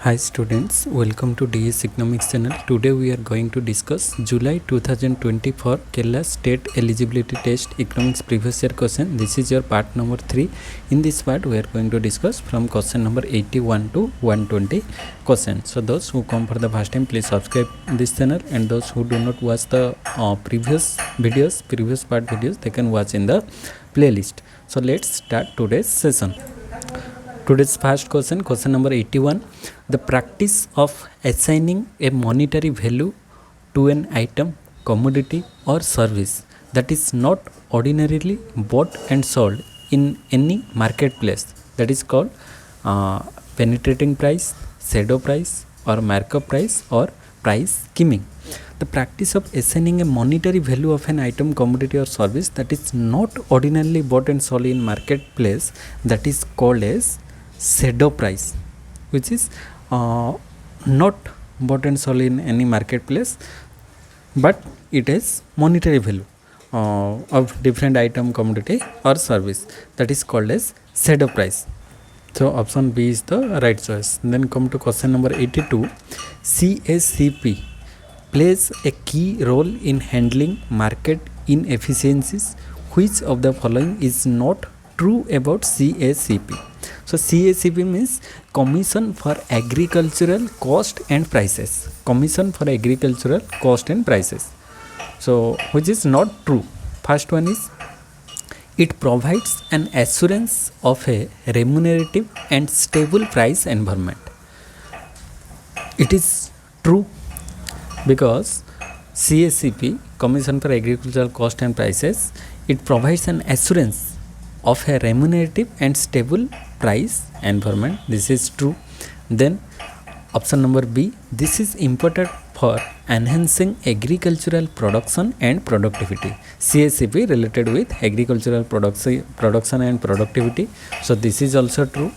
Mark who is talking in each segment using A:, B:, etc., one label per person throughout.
A: Hi students, welcome to DS Economics channel. Today we are going to discuss July 2024 Kerala State Eligibility Test Economics Previous Year question. This is your part number 3. In this part we are going to discuss from question number 81 to 120 questions. So those who come for the first time, please subscribe this channel, and those who do not watch the previous part videos, they can watch in the playlist. So let's start today's session. Today's first question, question number 81. The practice of assigning a monetary value to an item, commodity or service that is not ordinarily bought and sold in any marketplace, that is called penetrating price, shadow price or markup price or price skimming. The practice of assigning a monetary value of an item, commodity or service that is not ordinarily bought and sold in marketplace, that is called as shadow price, which is not bought and sold in any marketplace, but it is monetary value of different item, commodity or service, that is called as shadow price. So option B is the right choice. Then come to question number 82. CACP plays a key role in handling market inefficiencies. Which of the following is not true about CACP? So CACP means Commission for Agricultural Cost and Prices. Commission for Agricultural Cost and Prices. So which is not true? First one is, it provides an assurance of a remunerative and stable price environment. It is true, because CACP, Commission for Agricultural Cost and Prices, it provides an assurance of a remunerative and stable price environment. This is true. Then option number B, this is important for enhancing agricultural production and productivity. CACP related with agricultural production and productivity. So this is also true.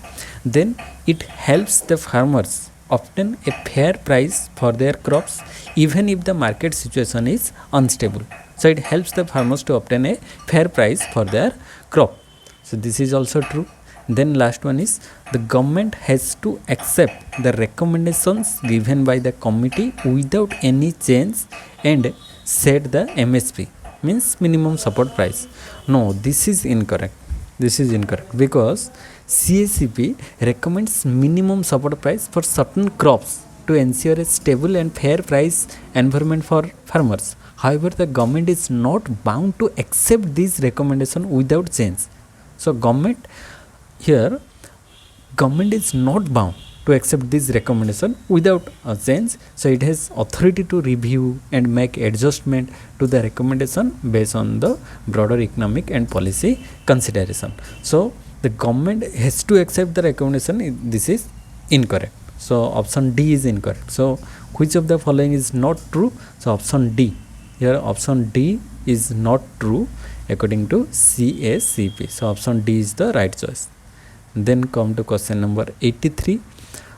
A: Then it helps the farmers obtain a fair price for their crops even if the market situation is unstable. So it helps the farmers to obtain a fair price for their crop. So this is also true. Then last one is, the government has to accept the recommendations given by the committee without any change and set the MSP, means minimum support price. No, this is incorrect. This is incorrect, because CACP recommends minimum support price for certain crops to ensure a stable and fair price environment for farmers. However, the government is not bound to accept this recommendation without change. So government is not bound to accept this recommendation without a change. So it has authority to review and make adjustment to the recommendation based on the broader economic and policy consideration. So the government has to accept the recommendation. This is incorrect. So option D is incorrect. So which of the following is not true? So option D. Here option D is not true according to CACP. So option D is the right choice. Then come to question number 83.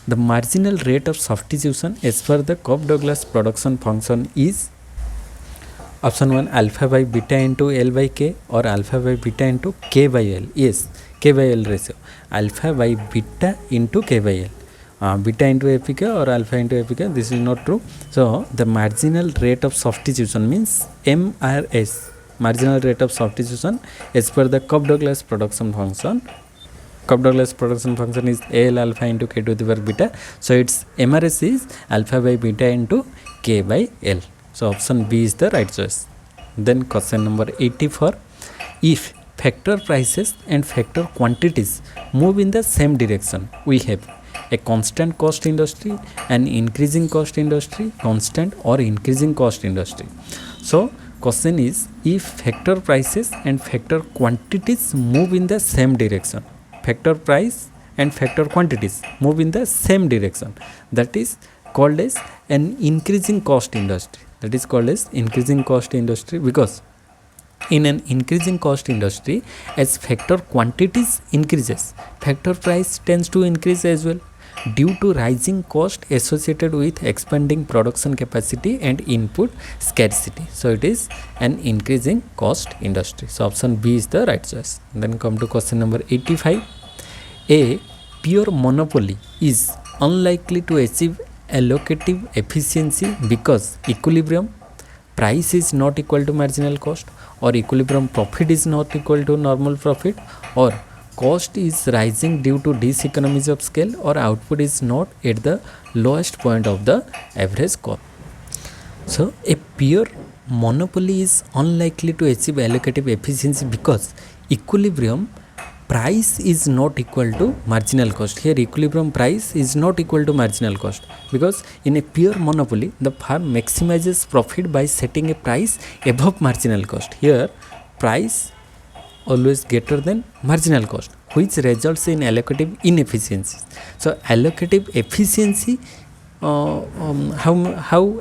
A: The marginal rate of substitution as per the Cobb-Douglas production function is option 1, alpha by beta into L by K, or alpha by beta into K by L. Yes, K by L ratio. Alpha by beta into K by L. Beta into APK or alpha into APK. This is not true. So the marginal rate of substitution means MRS. Marginal rate of substitution as per the Cobb-Douglas production function. Cobb-Douglas production function is L alpha into K to the power beta. So its MRS is alpha by beta into K by L. So option B is the right choice. Then question number 84. If factor prices and factor quantities move in the same direction, we have a constant cost industry, an increasing cost industry, constant or increasing cost industry. So question is, if factor prices and factor quantities move in the same direction, factor price and factor quantities move in the same direction, that is called as an increasing cost industry. That is called as increasing cost industry, because in an increasing cost industry, as factor quantities increases, factor price tends to increase as well, due to rising cost associated with expanding production capacity and input scarcity. So it is an increasing cost industry. So option B is the right choice. Then come to question number 85. A pure monopoly is unlikely to achieve allocative efficiency because equilibrium price is not equal to marginal cost, or equilibrium profit is not equal to normal profit, or cost is rising due to diseconomies of scale, or output is not at the lowest point of the average cost. So a pure monopoly is unlikely to achieve allocative efficiency because equilibrium price is not equal to marginal cost. Here equilibrium price is not equal to marginal cost, because in a pure monopoly the firm maximizes profit by setting a price above marginal cost. Here price always greater than marginal cost, which results in allocative inefficiency. So allocative efficiency, how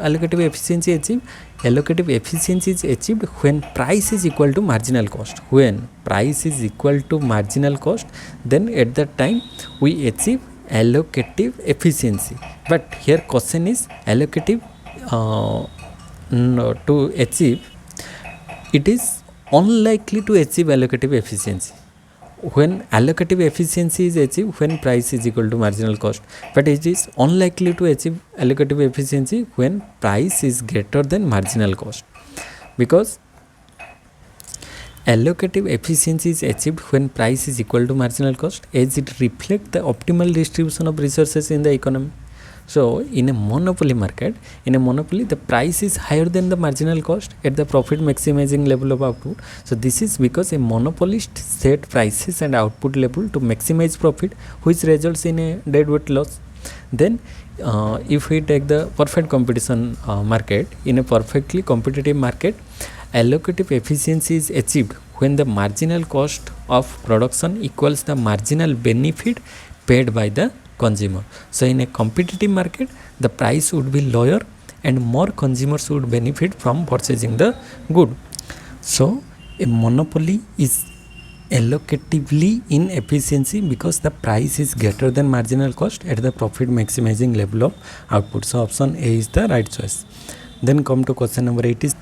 A: allocative efficiency achieved? Allocative efficiency is achieved when price is equal to marginal cost. When price is equal to marginal cost, then at that time we achieve allocative efficiency. But here question is allocative to achieve, it is unlikely to achieve allocative efficiency. When allocative efficiency is achieved when price is equal to marginal cost, but it is unlikely to achieve allocative efficiency when price is greater than marginal cost, because allocative efficiency is achieved when price is equal to marginal cost, as it reflects the optimal distribution of resources in the economy. So in a monopoly market, in a monopoly, the price is higher than the marginal cost at the profit maximizing level of output. So this is because a monopolist set prices and output level to maximize profit, which results in a deadweight loss. Then if we take the perfect competition market, in a perfectly competitive market, allocative efficiency is achieved when the marginal cost of production equals the marginal benefit paid by the consumer. So in a competitive market, the price would be lower and more consumers would benefit from purchasing the good. So a monopoly is allocatively inefficiency because the price is greater than marginal cost at the profit maximizing level of output. So option A is the right choice. Then come to question number 8 is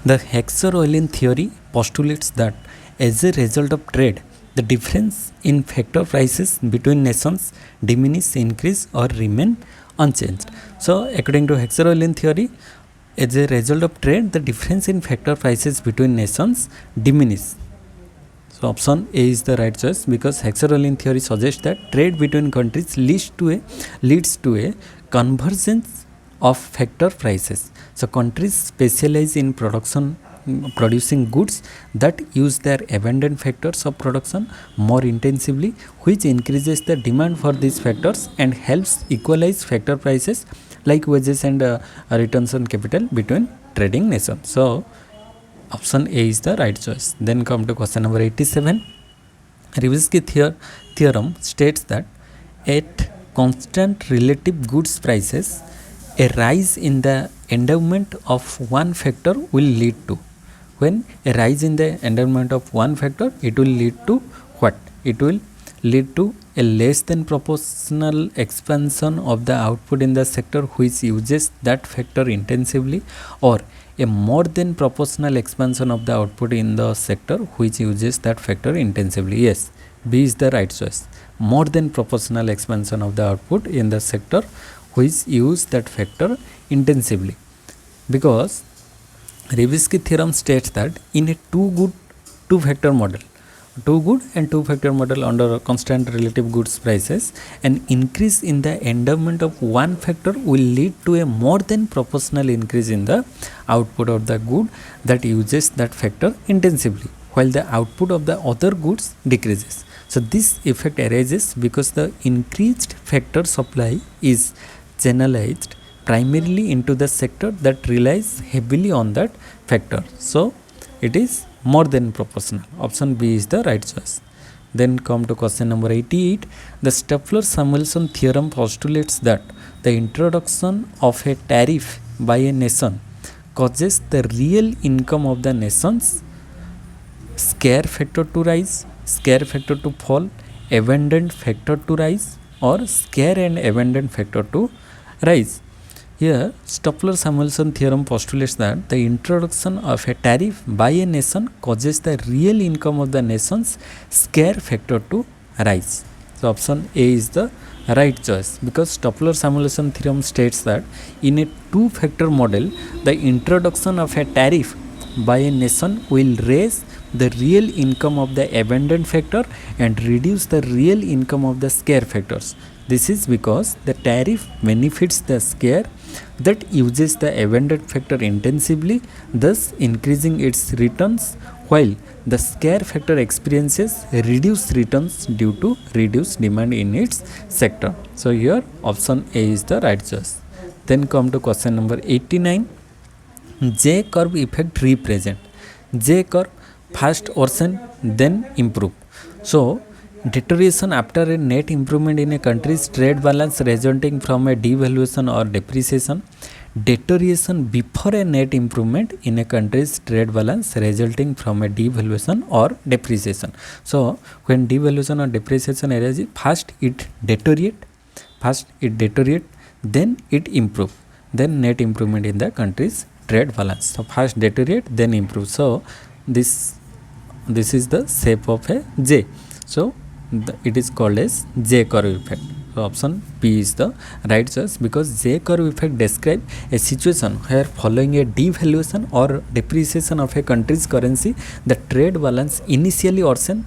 A: the Hexer-Ohlin theory postulates that as a result of trade, the difference in factor prices between nations diminish, increase, or remain unchanged. So according to Hexer-Ohlin theory, as a result of trade, the difference in factor prices between nations diminish. So option A is the right choice, because Hexer-Ohlin theory suggests that trade between countries leads to a convergence of factor prices. So countries specialize in producing goods that use their abundant factors of production more intensively, which increases the demand for these factors and helps equalize factor prices like wages and returns on capital between trading nations. So option A is the right choice. Then come to question number 87. Rivesky theorem states that at constant relative goods prices, a rise in the endowment of one factor will lead to. When a rise in the endowment of one factor, it will lead to what? It will lead to a less than proportional expansion of the output in the sector which uses that factor intensively, or a more than proportional expansion of the output in the sector which uses that factor intensively. Yes, B is the right choice. More than proportional expansion of the output in the sector which use that factor intensively, because Rivesky theorem states that in a two factor model under constant relative goods prices, an increase in the endowment of one factor will lead to a more than proportional increase in the output of the good that uses that factor intensively, while the output of the other goods decreases. So this effect arises because the increased factor supply is channelized primarily into the sector that relies heavily on that factor. So it is more than proportional. Option B is the right choice. Then come to question number 88. The Stoffler-Samuelson theorem postulates that the introduction of a tariff by a nation causes the real income of the nation's scare factor to rise, scare factor to fall, abundant factor to rise, or scare and abundant factor to rise. Here, Stoffler-Samuelson theorem postulates that the introduction of a tariff by a nation causes the real income of the nation's scare factor to rise. So option A is the right choice, because Toffler simulation theorem states that in a two-factor model, the introduction of a tariff by a nation will raise the real income of the abundant factor and reduce the real income of the scarce factors. This is because the tariff benefits the scarce that uses the abundant factor intensively, thus increasing its returns, while the scarce factor experiences reduced returns due to reduced demand in its sector. So here option A is the right choice. Then come to question number 89. J curve effect represent. J curve first worsen then improve. So deterioration after a net improvement in a country's trade balance resulting from a devaluation or depreciation. Deterioration before a net improvement in a country's trade balance resulting from a devaluation or depreciation. So when devaluation or depreciation arises, first it deteriorate, then it improve, then net improvement in the country's trade balance. So first deteriorate, then improve. So this is the shape of a J. So it is called as J curve effect. So option B is the right choice, because J curve effect describes a situation where following a devaluation or depreciation of a country's currency, the trade balance initially worsen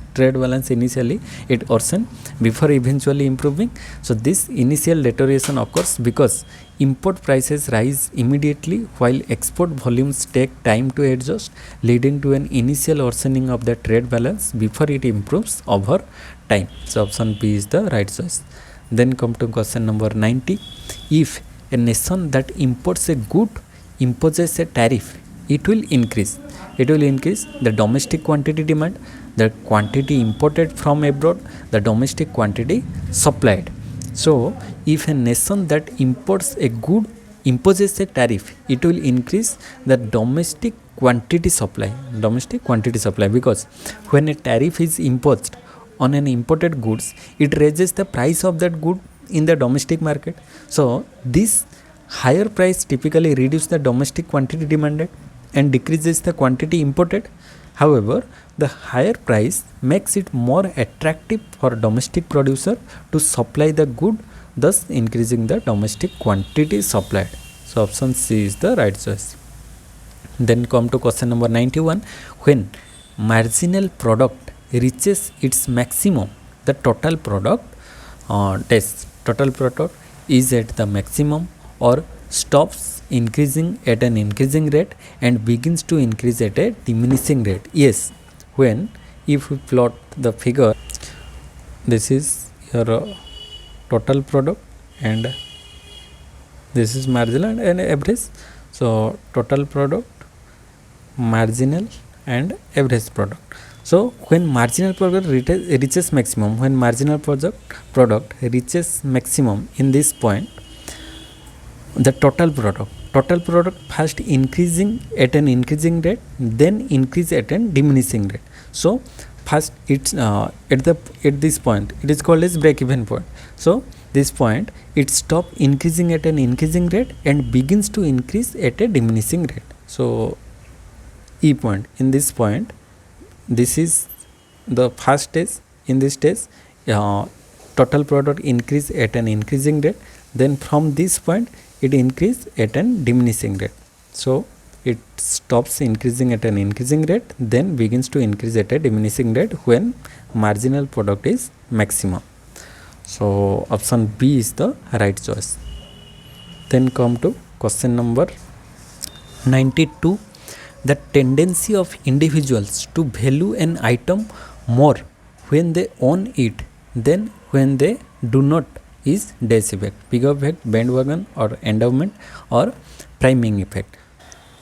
A: before eventually improving. So this initial deterioration occurs because import prices rise immediately while export volumes take time to adjust, leading to an initial worsening of the trade balance before it improves over time. So option B is the right choice. Then come to question number 90. If a nation that imports a good imposes a tariff, it will increase the domestic quantity demand, the quantity imported from abroad, the domestic quantity supplied. So if a nation that imports a good imposes a tariff, it will increase the domestic quantity supply, because when a tariff is imposed on an imported goods, it raises the price of that good in the domestic market. So this higher price typically reduces the domestic quantity demanded and decreases the quantity imported. However, the higher price makes it more attractive for domestic producer to supply the good, thus increasing the domestic quantity supplied. So option C is the right choice. Then come to question number 91. When marginal product reaches its maximum, the total product is at the maximum or stops increasing at an increasing rate and begins to increase at a diminishing rate. Yes, if we plot the figure, this is your total product and this is marginal and average. So total product, marginal and average product. So when marginal product reaches maximum, product reaches maximum in this point, the total product first increasing at an increasing rate, then increase at a diminishing rate. So first it's at this point it is called as break even point. So this point it stops increasing at an increasing rate and begins to increase at a diminishing rate. So E point, in this point, this is the first stage. In this stage, total product increase at an increasing rate, then from this point it increase at an diminishing rate. So it stops increasing at an increasing rate, then begins to increase at a diminishing rate when marginal product is maximum. So option B is the right choice. Then come to question number 92. The tendency of individuals to value an item more when they own it than when they do not is dash effect, bigger effect, bandwagon or endowment or priming effect.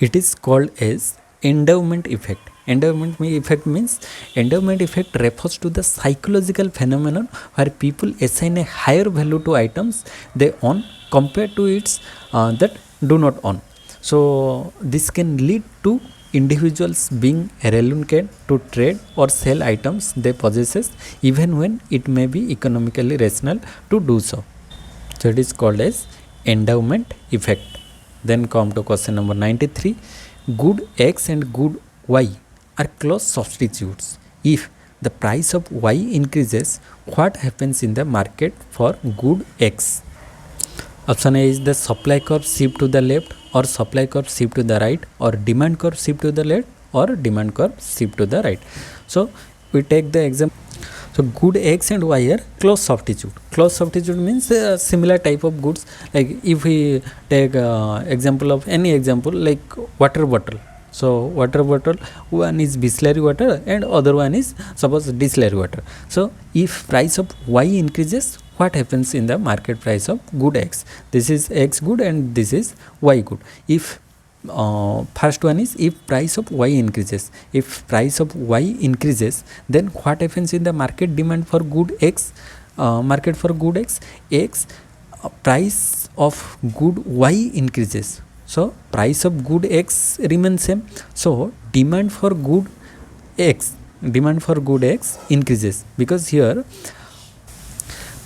A: It is called as endowment effect. Endowment effect refers to the psychological phenomenon where people assign a higher value to items they own compared to its that do not own. So this can lead to individuals being reluctant to trade or sell items they possess even when it may be economically rational to do so. So it is called as endowment effect. Then come to question number 93. Good X and good Y are close substitutes if the price of Y increases, what happens in the market for good X? Option A is the supply curve shift to the left or supply curve shift to the right, or demand curve shift to the left or demand curve shift to the right. So we take the example. So good X and Y are close substitute. Close substitute means similar type of goods. Like if we take example of any example like water bottle. So water bottle, one is Bisleri water and other one is suppose distillery water. So if price of Y increases, what happens in the market price of good X? This is X good and this is Y good. If first one is if price of Y increases. If price of Y increases, then what happens in the market demand for good X? Market for good X, price of good Y increases. So price of good X remains same. So demand for good X increases, because here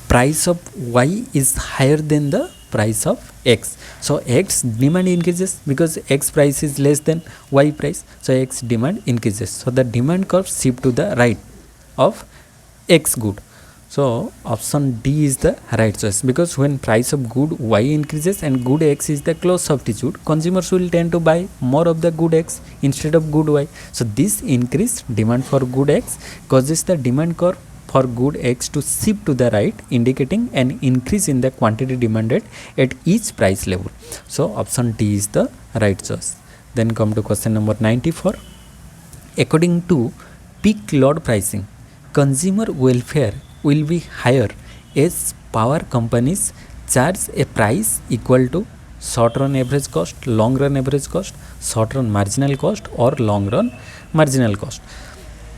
A: price of Y is higher than the price of X. So X demand increases because X price is less than Y price. So X demand increases. So the demand curve shift to the right of X good. So option D is the right choice, because when price of good Y increases and good X is the close substitute, consumers will tend to buy more of the good X instead of good Y. So this increased demand for good X causes the demand curve for good X to shift to the right, indicating an increase in the quantity demanded at each price level. So option D is the right choice. Then come to question number 94. According to peak load pricing, consumer welfare will be higher as power companies charge a price equal to short run average cost, long run average cost, short run marginal cost, or long run marginal cost.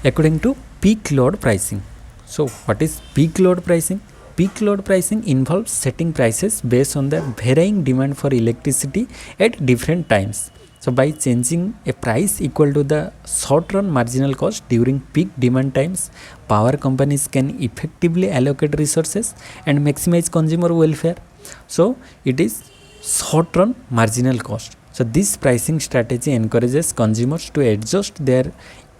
A: According to peak load pricing. So what is peak load pricing? Peak load pricing involves setting prices based on the varying demand for electricity at different times. So by changing a price equal to the short run marginal cost during peak demand times, power companies can effectively allocate resources and maximize consumer welfare. So it is short run marginal cost. So this pricing strategy encourages consumers to adjust their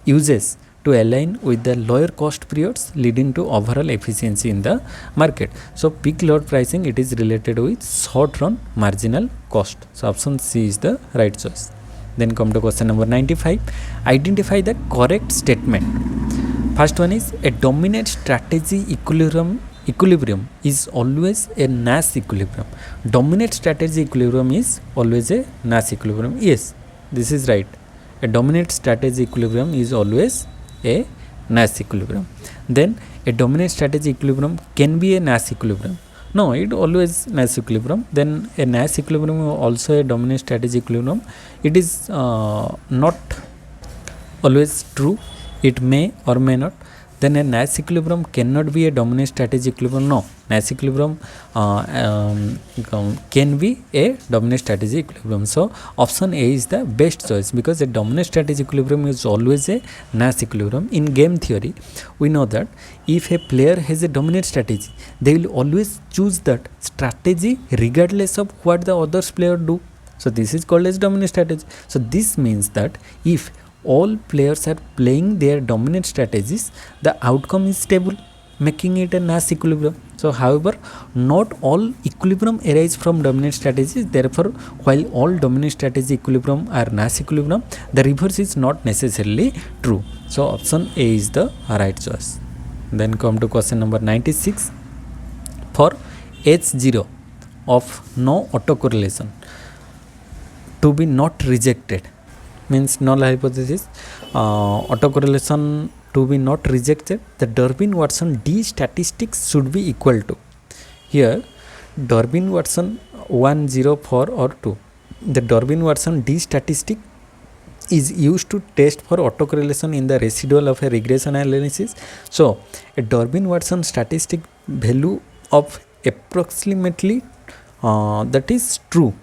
A: uses to align with the lower cost periods, leading to overall efficiency in the market. So peak load pricing, it is related with short run marginal cost. So option C is the right choice. Then come to question number 95. Identify the correct statement. First one is a dominant strategy equilibrium is always a Nash equilibrium. Dominant strategy equilibrium is always a Nash equilibrium. Yes, this is right. A dominant strategy equilibrium is always a Nash equilibrium. Then a dominant strategy equilibrium can be a Nash equilibrium. No, it always Nash equilibrium. Then a Nash equilibrium also a dominant strategy equilibrium. It is not always true. It may or may not. Then a Nash equilibrium cannot be a dominant strategy equilibrium. No, Nash equilibrium can be a dominant strategy equilibrium. So option A is the best choice, because a dominant strategy equilibrium is always a Nash equilibrium. In game theory, we know that if a player has a dominant strategy, they will always choose that strategy regardless of what the other player do. So this is called as dominant strategy. So this means that if all players are playing their dominant strategies, the outcome is stable, making it a Nash equilibrium. So however, not all equilibrium arise from dominant strategies. Therefore, while all dominant strategy equilibrium are Nash equilibrium, the reverse is not necessarily true. So option A is the right choice. Then come to question number 96. For H0 of no autocorrelation to be not rejected, means null hypothesis, autocorrelation to be not rejected, the Durbin-Watson D statistics should be equal to. Here Durbin-Watson 1, 0, 4 or 2. The Durbin-Watson D statistic is used to test for autocorrelation in the residual of a regression analysis. So a Durbin-Watson statistic value of approximately that is true,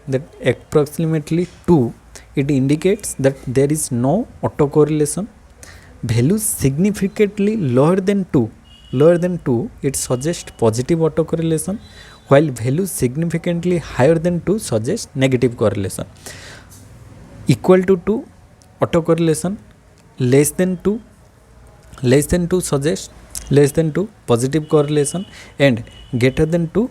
A: that approximately 2, it indicates that there is no autocorrelation. Values significantly lower than 2, it suggests positive autocorrelation, while values significantly higher than 2 suggest negative correlation. Equal to 2 autocorrelation, less than 2 less than 2 suggests less than 2 positive correlation, and greater than 2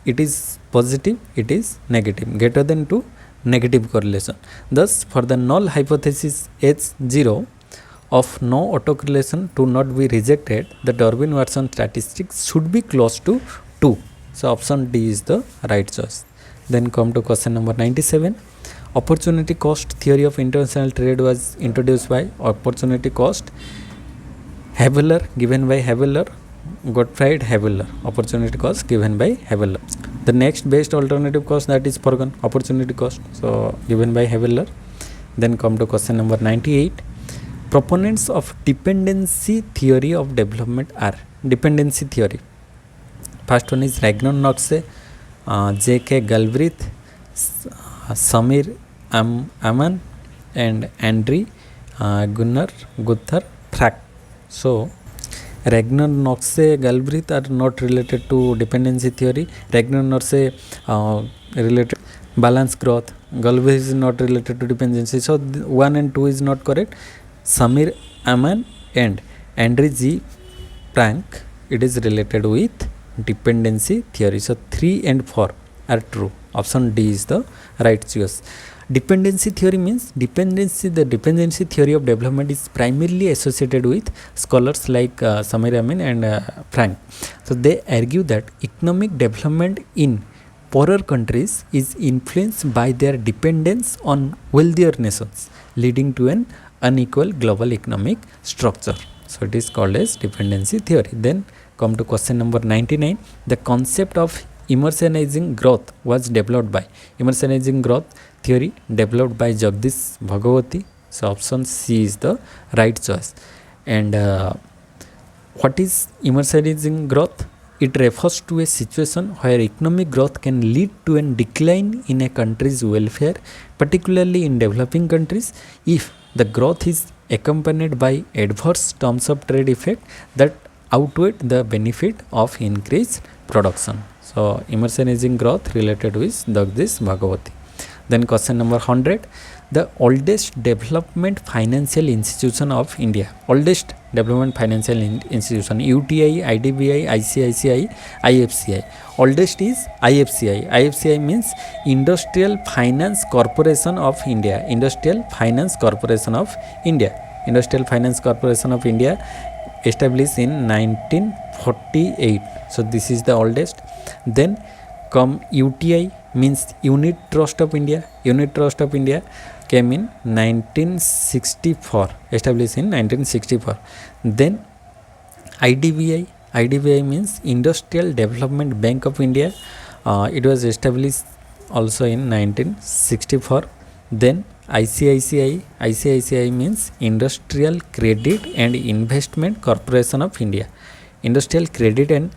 A: it is positive, it is negative, greater than 2 negative correlation. Thus for the null hypothesis H0 of no autocorrelation to not be rejected, the Darwin-Watson statistics should be close to 2. So option D is the right choice. Then come to question number 97. Opportunity cost theory of international trade was introduced by opportunity cost Haveler, given by Haveler, Gottfried Haveler. Opportunity cost given by Haveler. The next best alternative cost, that is foregone opportunity cost, so given by Haveler. Then come to question number 98. Proponents of dependency theory of development are. Dependency theory. First one is Ragnar-Knoxe, 𝙁𝙍𝙀𝙀 𝙁𝙍𝙀𝙀 Samir Aman, and Andre Gunnar Gunther Frack. So Ragnar-Knoxe, Galbraith are not related to dependency theory. Ragnar-Knoxe related balance growth. Galbraith is not related to dependency. So 1 and 2 is not correct. Samir Aman and Andre G. Frank, it is related with dependency theory. So 3 and 4 are true. Option D is the right choice. Dependency theory means the dependency theory of development is primarily associated with scholars like Samir Amin and Frank. So they argue that economic development in poorer countries is influenced by their dependence on wealthier nations, leading to an unequal global economic structure. So it is called as dependency theory. Then come to question number 99. The concept of emergenizing growth was developed by. Emergenizing growth theory developed by 𝙁𝙍𝙀𝙀 𝙀𝘿𝙐𝘾. So option C is the right choice. And what is emergenizing growth? It refers to a situation where economic growth can lead to a decline in a country's welfare, particularly in developing countries, if the growth is accompanied by adverse terms of trade effect that outweigh the benefit of increased production. So emergenizing growth related with 𝙁𝙍𝙀𝙀 𝙀𝘿𝙐𝑾. Then question number 100. The oldest development financial institution of India. Oldest development financial institution, UTI, IDBI, ICICI, IFCI. Oldest is IFCI. IFCI means Industrial Finance Corporation of India. Industrial Finance Corporation of India. Industrial Finance Corporation of India established in 1948. So this is the oldest. Then come UTI means Unit Trust of India. Unit Trust of India came in 1964, established in 1964. Then IDBI. IDBI means Industrial Development Bank of India. It was established also in 1964. Then ICICI. ICICI means Industrial Credit and Investment Corporation of India. Industrial Credit and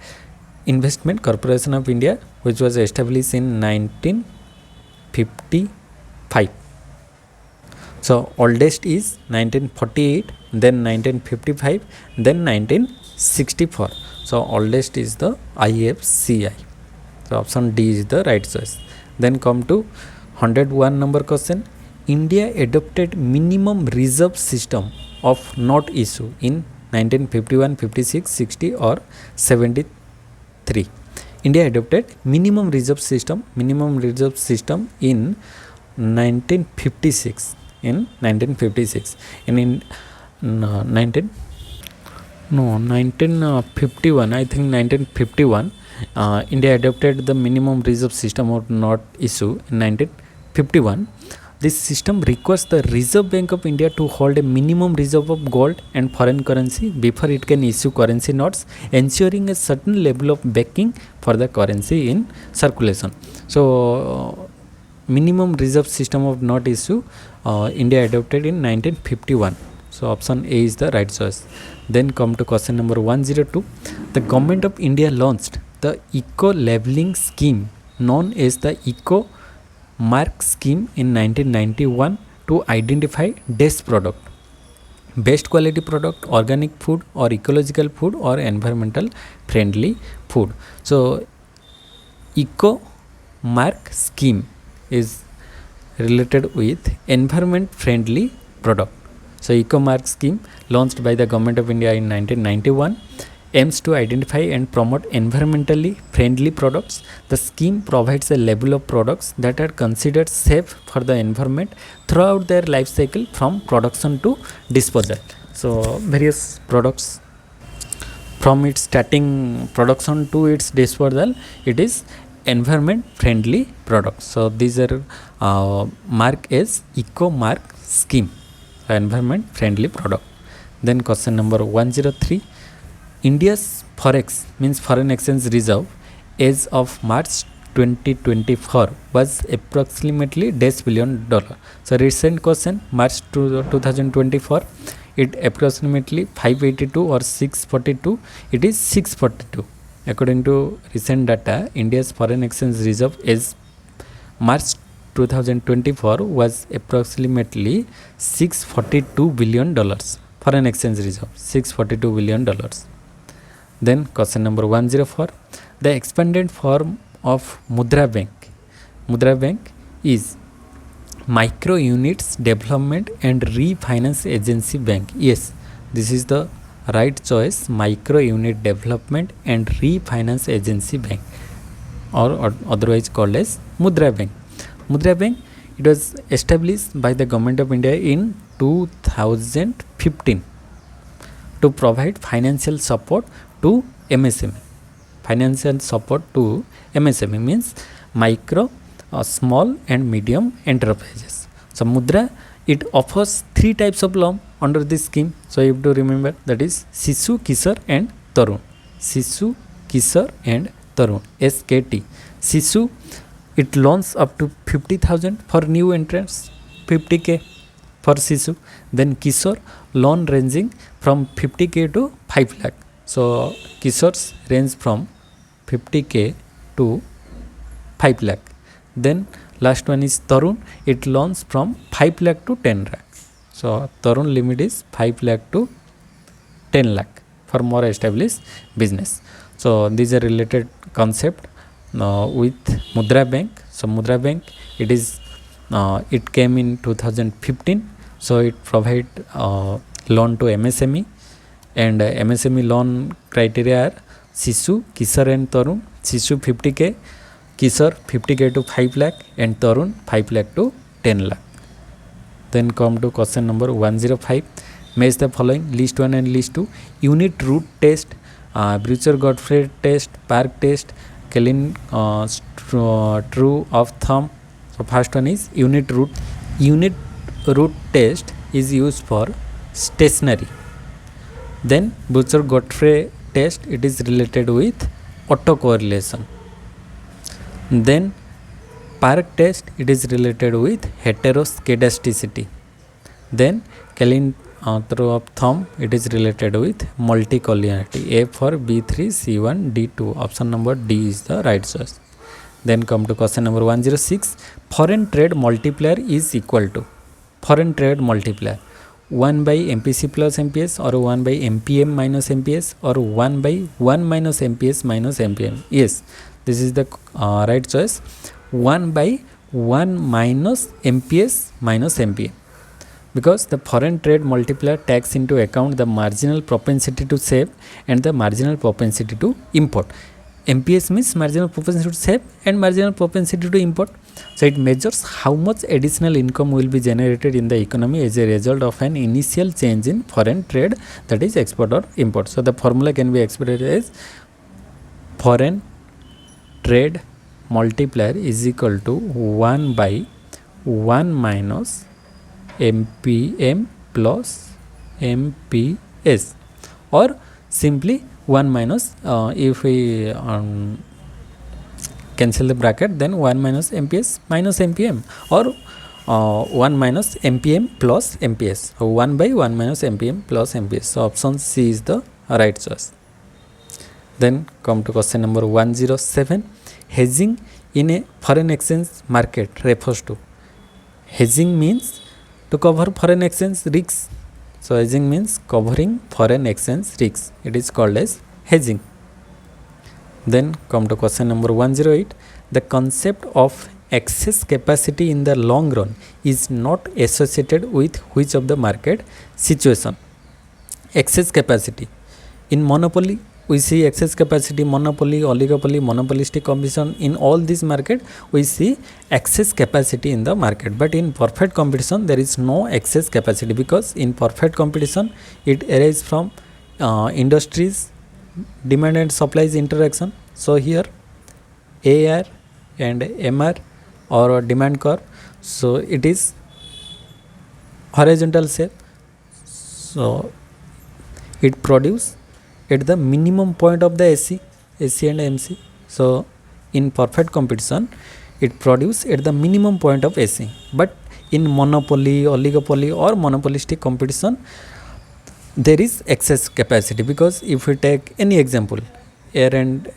A: Investment Corporation of India, which was established in 1955. So oldest is 1948, then 1955, then 1964. So oldest is the IFCI. So option D is the right choice. Then come to 101 number question. India adopted minimum reserve system of not issue in 1951, 56, 60 or 73. India adopted minimum reserve system in 1956. In 1951, I think 1951, India adopted the minimum reserve system of not issue in 1951. This system requires the Reserve Bank of India to hold a minimum reserve of gold and foreign currency before it can issue currency notes, ensuring a certain level of backing for the currency in circulation. So minimum reserve system of not issue India adopted in 1951. So option A is the right choice. Then come to question number 102. The Government of India launched the eco-labeling scheme known as the Eco Mark scheme in 1991 to identify best product, best quality product, organic food or ecological food or environmental friendly food. So Eco Mark scheme is related with environment friendly product. So Eco-Mark scheme launched by the Government of India in 1991 aims to identify and promote environmentally friendly products. The scheme provides a label of products that are considered safe for the environment throughout their life cycle from production to disposal. So various products from its starting production to its disposal, it is environment friendly products. So these are marked as Eco-Mark scheme, environment friendly product. Then question number 103. India's forex means foreign exchange reserve as of March 2024 was approximately $1 billion. So recent question, March 2024, it approximately 582 or 642, it is 642. According to recent data, India's foreign exchange reserve as March 2024 was approximately $642 billion. Foreign exchange reserve, $642 billion. Then question number 104. The expanded form of Mudra Bank. Mudra Bank is Micro Units Development and Refinance Agency Bank. Yes, this is the right choice. Micro Unit Development and Refinance Agency Bank, or otherwise called as Mudra Bank. Mudra Bank, it was established by the Government of India in 2015 to provide financial support to MSME. Financial support to MSME means micro, small and medium enterprises. So Mudra, it offers 3 types of loan under this scheme. So you have to remember, that is Sishu, Kisar and Tarun. Sishu, Kisar and Tarun, SKT. Sishu, it loans up to 50,000 for new entrants, 50k for Sishu. Then Kisar, loan ranging from 50k to 5 lakh. So Kisars range from 50k to 5 lakh. Then last one is Tarun, it loans from 5 lakh to 10 lakh. So Tarun limit is 5 lakh to 10 lakh for more established business. So these are related concept with Mudra Bank. So Mudra Bank, it is it came in 2015. So it provide loan to MSME, and MSME loan criteria are Sishu, Kisar and Tarun. Sishu 50k, Kisar 50k to 5 lakh and Tarun 5 lakh to 10 lakh. Then come to question number 105. Match the following, list 1 and list 2. Unit root test, Brewster-Godfrey test, Park test, Kellin true of thumb. So first one is unit root. Unit root test is used for stationary. Then Brewster-Godfrey test, it is related with autocorrelation. Then Park test, it is related with heteroscedasticity. Then Kellin through of thumb, it is related with multicollinearity. A for B3, C1, D2. Option number D is the right choice. Then come to question number 106. Foreign trade multiplier is equal to, foreign trade multiplier, 1 by MPC plus MPS, or 1 by MPM minus MPS, or 1 by 1 minus MPS minus MPM. Yes, this is the right choice. 1 by 1 minus MPS minus MPM, because the foreign trade multiplier takes into account the marginal propensity to save and the marginal propensity to import. MPS means marginal propensity to save and marginal propensity to import. So it measures how much additional income will be generated in the economy as a result of an initial change in foreign trade, that is export or import. So the formula can be expressed as foreign trade multiplier is equal to 1 by 1 minus MPM plus MPS, or simply 1 minus if we cancel the bracket, then 1 minus MPS minus MPM, or 1 minus MPM plus MPS. So 1 by 1 minus MPM plus MPS. So option C is the right choice. Then come to question number 107. Hedging in a foreign exchange market refers to. Hedging means to cover foreign exchange risks. So hedging means covering foreign exchange risks. It is called as hedging. Then come to question number 108. The concept of excess capacity in the long run is not associated with which of the market situation? Excess capacity. In monopoly, we see excess capacity, monopoly, oligopoly, monopolistic competition. In all these market, we see excess capacity in the market. But in perfect competition, there is no excess capacity, because in perfect competition, it arises from industries, demand and supplies interaction. So here AR and MR or demand curve, so it is horizontal shape. So it produce at the minimum point of the AC and MC. So in perfect competition, it produce at the minimum point of AC. But in monopoly, oligopoly or monopolistic competition, there is excess capacity, because if we take any example, air and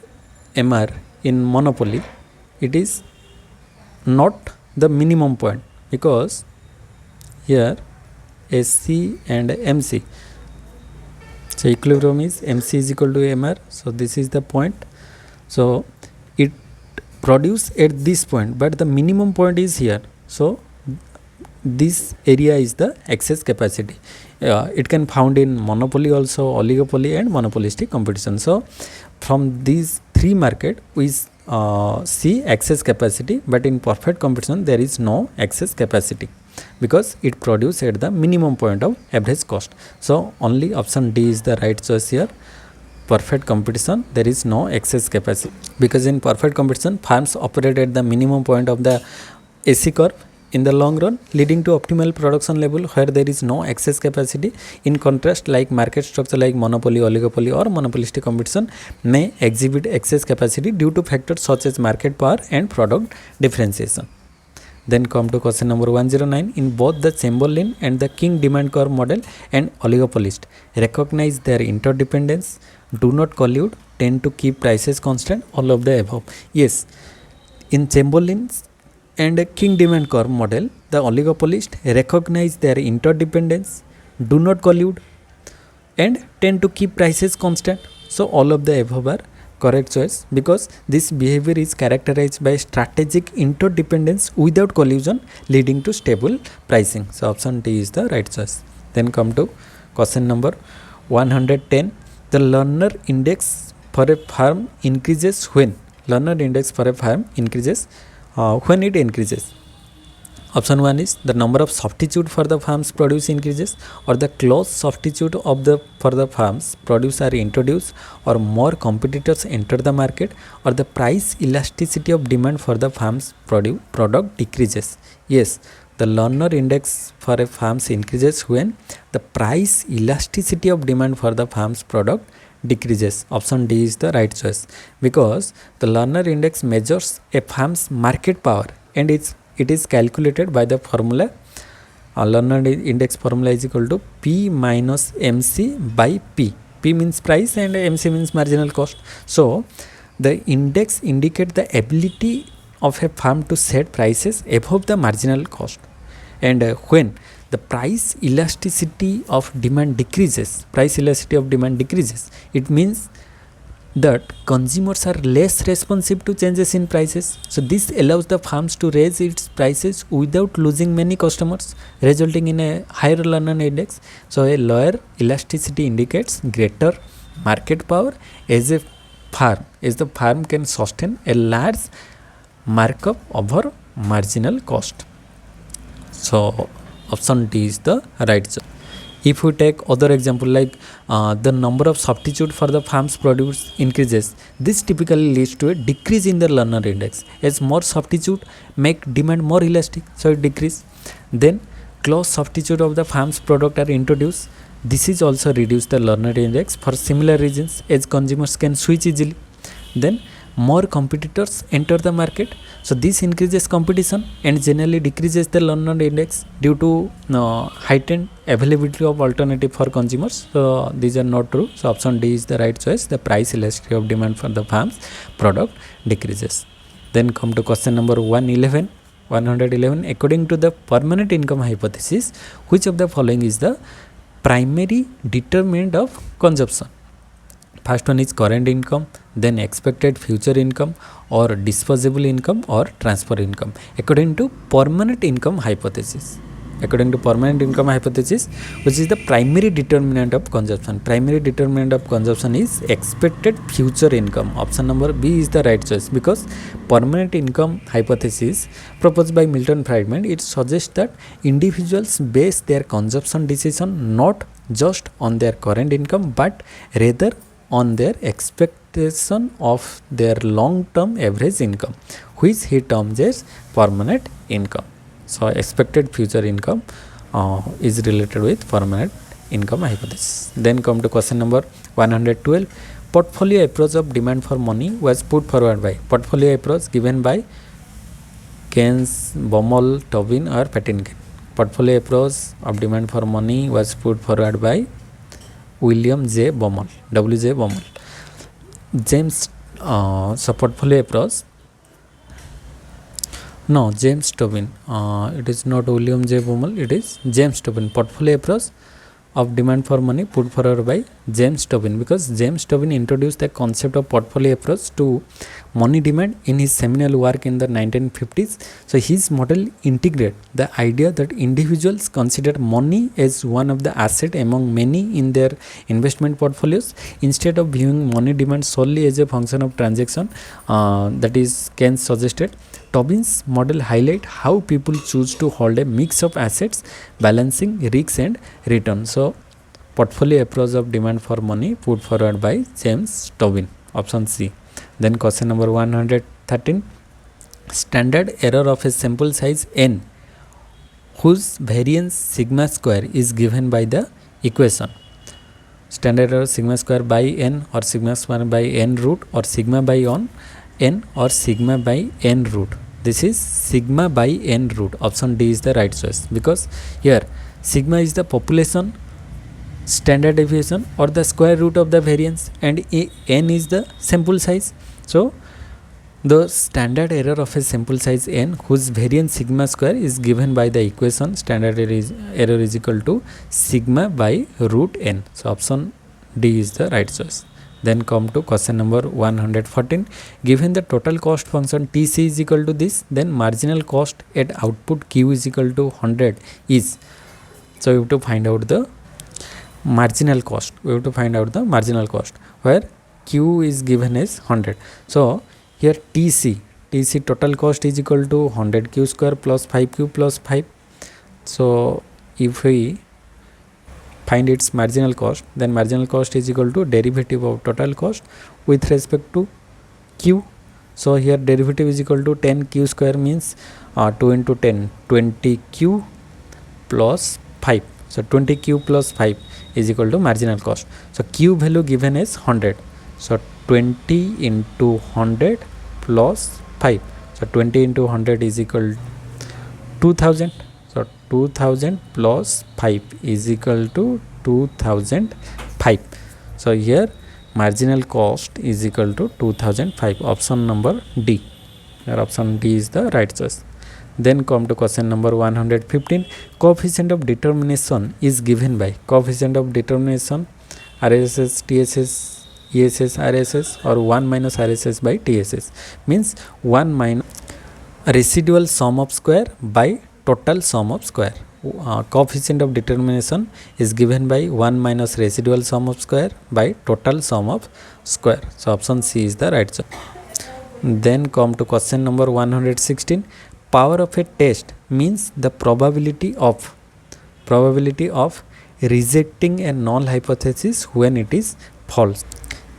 A: MR in monopoly, it is not the minimum point, because here AC and MC, so equilibrium is MC is equal to MR, so this is the point. So it produce at this point, but the minimum point is here, so this area is the excess capacity. It can found in monopoly also, oligopoly and monopolistic competition. So from these three market we see excess capacity, but in perfect competition there is no excess capacity, because it produce at the minimum point of average cost. So only option D is the right choice here. Perfect competition, there is no excess capacity, because in perfect competition firms operate at the minimum point of the AC curve in the long run, leading to optimal production level where there is no excess capacity. In contrast, like market structure like monopoly, oligopoly or monopolistic competition may exhibit excess capacity due to factors such as market power and product differentiation. Then come to question number 109. In both the Chamberlain and the King demand curve model and oligopolist recognize their interdependence, do not collude, tend to keep prices constant, all of the above. Yes, in Chamberlain's and a King demand curve model, the oligopolist recognize their interdependence, do not collude, and tend to keep prices constant. So all of the above are correct choice, because this behavior is characterized by strategic interdependence without collusion, leading to stable pricing. So option D is the right choice. Then come to question number 110. The learner index for a firm increases when? Learner index for a firm increases when it increases. Option 1 is the number of substitute for the firm's produce increases, or the close substitute of the for the firm's produce are introduced, or more competitors enter the market, or the price elasticity of demand for the firm's product decreases. Yes, the learner index for a firm's increases when the price elasticity of demand for the firm's product decreases. Option D is the right choice, because the learner index measures a firm's market power, and it is calculated by the formula. Learner index formula is equal to P minus MC by P. P means price and MC means marginal cost. So the index indicates the ability of a firm to set prices above the marginal cost, and when the price elasticity of demand decreases, it means that consumers are less responsive to changes in prices. So this allows the firms to raise its prices without losing many customers, resulting in a higher learner index. So a lower elasticity indicates greater market power as the firm can sustain a large markup over marginal cost. So option D is the right choice. If we take other example like the number of substitute for the firm's produce increases, this typically leads to a decrease in the learner index, as more substitute make demand more elastic, so it decrease. Then close substitute of the firm's product are introduced. This is also reduce the learner index for similar reasons, as consumers can switch easily. Then more competitors enter the market, so this increases competition and generally decreases the learner index due to heightened availability of alternative for consumers. So these are not true. So option D is the right choice. The price elasticity of demand for the firm's product decreases. Then come to question number 111. According to the permanent income hypothesis, which of the following is the primary determinant of consumption? First one is current income, then expected future income, or disposable income, or transfer income, according to permanent income hypothesis. According to permanent income hypothesis, which is the primary determinant of consumption. Primary determinant of consumption is expected future income. Option number B is the right choice, because permanent income hypothesis proposed by Milton Friedman, it suggests that individuals base their consumption decision not just on their current income but rather on their expectation of their long-term average income, which he terms as permanent income. So expected future income is related with permanent income hypothesis. Then come to question number 112. Portfolio approach of demand for money was put forward by. Portfolio approach given by Keynes, Baumol, Tobin, or Patinkin. Portfolio approach of demand for money was put forward by William J. Baumol, W.J. Baumol. James, so portfolio approach. No, James Tobin. It is not William J. Baumol, it is James Tobin. Portfolio approach of demand for money put forward by James Tobin, because James Tobin introduced the concept of portfolio approach to money demand in his seminal work in the 1950s. So his model integrates the idea that individuals consider money as one of the assets among many in their investment portfolios, instead of viewing money demand solely as a function of transaction, that is Keynes suggested. Tobin's model highlights how people choose to hold a mix of assets, balancing risks and return. So, portfolio approach of demand for money put forward by James Tobin. Option C. Then question number 113. Standard error of a sample size n, whose variance sigma square is given by the equation. Standard error sigma square by n, or sigma square by n root, or sigma by n, or sigma by n root. This is sigma by n root. Option D is the right choice, because here sigma is the population standard deviation or the square root of the variance, and n is the sample size. So the standard error of a sample size n whose variance sigma square is given by the equation standard error is equal to sigma by root n. So option D is the right choice. Then come to question number 114. Given the total cost function TC is equal to this, then marginal cost at output Q is equal to 100 is. So we have to find out the marginal cost. Where Q is given as 100. So here TC total cost is equal to 100 Q square plus 5Q plus 5. So if we find its marginal cost, then marginal cost is equal to derivative of total cost with respect to Q. So here derivative is equal to 10 Q square means 2 into 10, 20 Q plus 5. So 20 Q plus 5 is equal to marginal cost. So Q value given is 100. So 20 into 100 plus 5. So 20 into 100 is equal to 2000. So 2000 plus 5 is equal to 2005. So here marginal cost is equal to 2005. Option number D. Here option D is the right choice. Then come to question number 115. Coefficient of determination is given by. Coefficient of determination RSS, TSS, ESS, RSS, or 1 minus RSS by TSS means 1 minus residual sum of square by total sum of square. Coefficient of determination is given by 1 minus residual sum of square by total sum of square. So option C is the right choice. Then come to question number 116. Power of a test means the probability of rejecting a null hypothesis when it is false.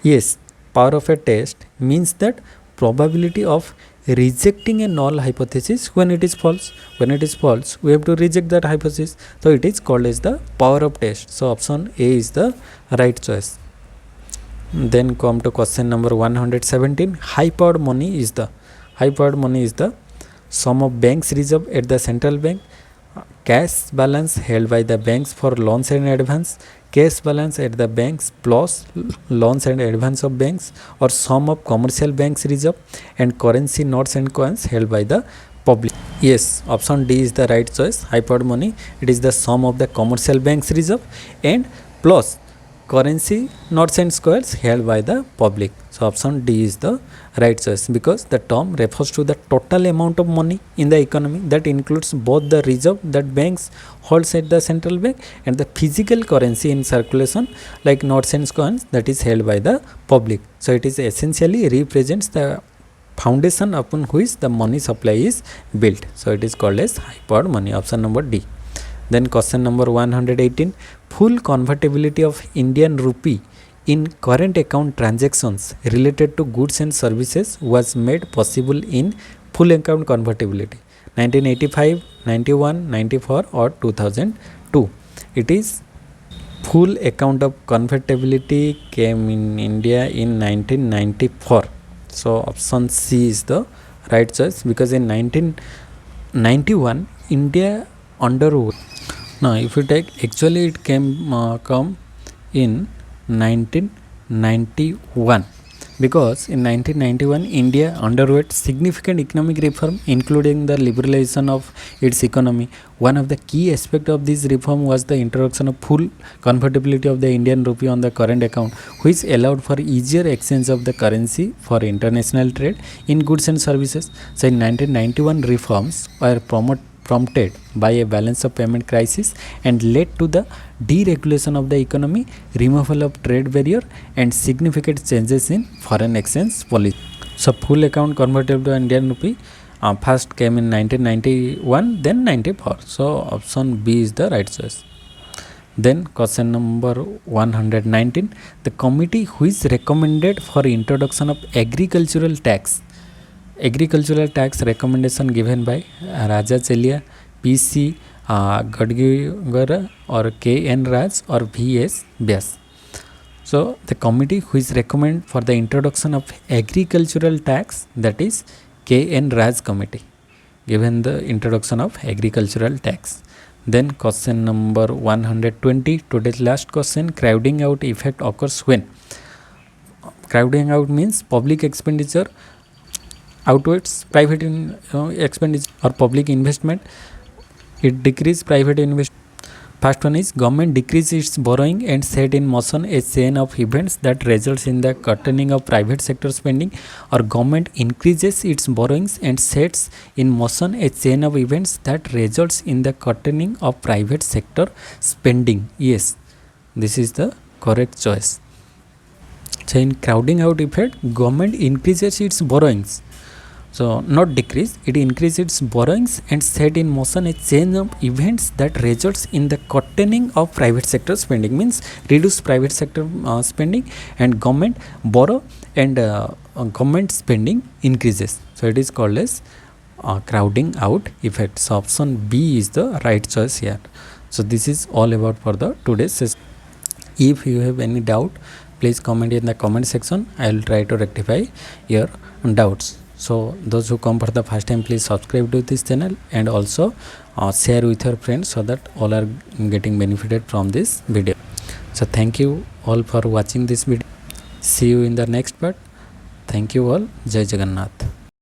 A: Yes, power of a test means that probability of rejecting a null hypothesis when it is false. When it is false, we have to reject that hypothesis. So it is called as the power of test. So option A is the right choice. Then come to question number 117. High powered money is the sum of banks reserve at the central bank, cash balance held by the banks for loans and advance, cash balance at the banks plus loans and advance of banks, or sum of commercial banks reserve and currency notes and coins held by the public. Yes, option D is the right choice. High powered money, it is the sum of the commercial banks reserve and plus currency notes and squares held by the public. So option D is the right choice, because the term refers to the total amount of money in the economy that includes both the reserve that banks holds at the central bank and the physical currency in circulation like notes and coins that is held by the public. So it is essentially represents the foundation upon which the money supply is built. So it is called as high powered money. Option number D. Then question number 118, full convertibility of Indian rupee in current account transactions related to goods and services was made possible in full account convertibility 1985, 91, 94 or 2002. It is full account of convertibility came in India in 1994. So option C is the right choice, because in 1991 India underwent. Now if you take, actually it come in 1991, because in 1991 India underwent significant economic reform including the liberalization of its economy. One of the key aspects of this reform was the introduction of full convertibility of the Indian rupee on the current account, which allowed for easier exchange of the currency for international trade in goods and services. So in 1991 reforms were prompted by a balance of payment crisis and led to the deregulation of the economy, removal of trade barrier and significant changes in foreign exchange policy. So full account convertible to Indian rupee first came in 1991, then 94. So option B is the right choice. Then question number 119, the committee which recommended for introduction of agricultural tax recommendation given by 𝙁𝙍𝙀𝙀, PC 𝙁𝙍𝙀𝙀 or KN Raj or VS Vyas. So the committee which recommend for the introduction of agricultural tax, that is KN Raj committee, given the introduction of agricultural tax. Then question number 120, today's last question, crowding out effect occurs when? Crowding out means public expenditure outweighs private expenditure or public investment. It decreases private investment. First one is government decreases its borrowing and set in motion a chain of events that results in the curtailing of private sector spending, or government increases its borrowings and sets in motion a chain of events that results in the curtailing of private sector spending. Yes, this is the correct choice. So in crowding out effect, government increases its borrowings. So not decrease, it increases its borrowings and set in motion a chain of events that results in the curtailing of private sector spending, means reduce private sector spending and government borrow and government spending increases. So it is called as crowding out effect. So option B is the right choice here. So this is all about for the today's session. If you have any doubt, please comment in the comment section. I will try to rectify your doubts. So those who come for the first time, please subscribe to this channel and also share with your friends so that all are getting benefited from this video. So thank you all for watching this video. See you in the next part. Thank you all. Jai Jagannath.